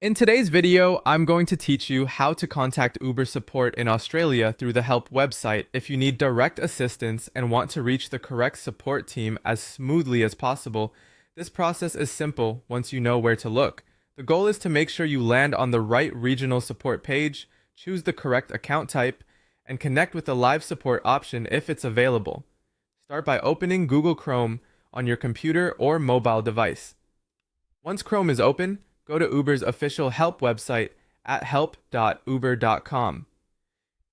In today's video, I'm going to teach you how to contact Uber support in Australia through the help website if you need direct assistance and want to reach the correct support team as smoothly as possible. This process is simple once you know where to look. The goal is to make sure you land on the right regional support page, choose the correct account type, and connect with the live support option if it's available. Start by opening Google Chrome on your computer or mobile device. Once Chrome is open, go to Uber's official help website at help.uber.com.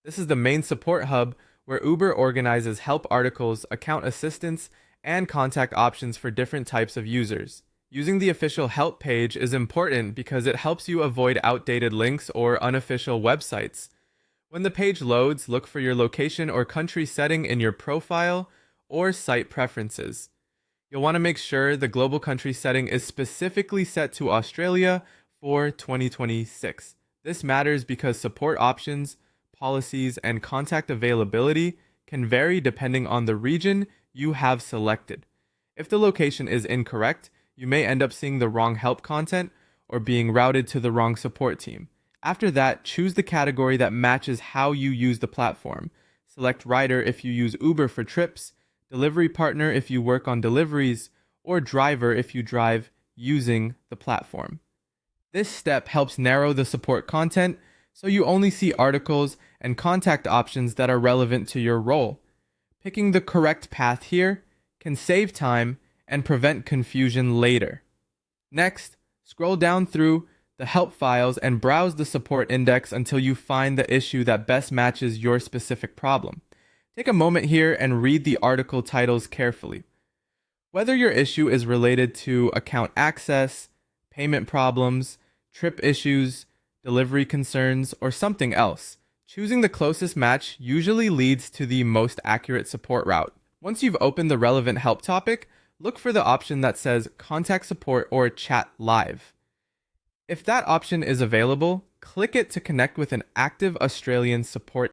This is the main support hub where Uber organizes help articles, account assistance, and contact options for different types of users. Using the official help page is important because it helps you avoid outdated links or unofficial websites. When the page loads, look for your location or country setting in your profile or site preferences. You'll want to make sure the global country setting is specifically set to Australia for 2026. This matters because support options, policies, and contact availability can vary depending on the region you have selected. If the location is incorrect, you may end up seeing the wrong help content or being routed to the wrong support team. After that, choose the category that matches how you use the platform. Select rider if you use Uber for trips, delivery partner if you work on deliveries, or driver if you drive using the platform. This step helps narrow the support content so you only see articles and contact options that are relevant to your role. Picking the correct path here can save time and prevent confusion later. Next, scroll down through the help files and browse the support index until you find the issue that best matches your specific problem. Take a moment here and read the article titles carefully. Whether your issue is related to account access, payment problems, trip issues, delivery concerns, or something else, choosing the closest match usually leads to the most accurate support route. Once you've opened the relevant help topic, look for the option that says Contact Support or Chat Live. If that option is available, click it to connect with an active Australian support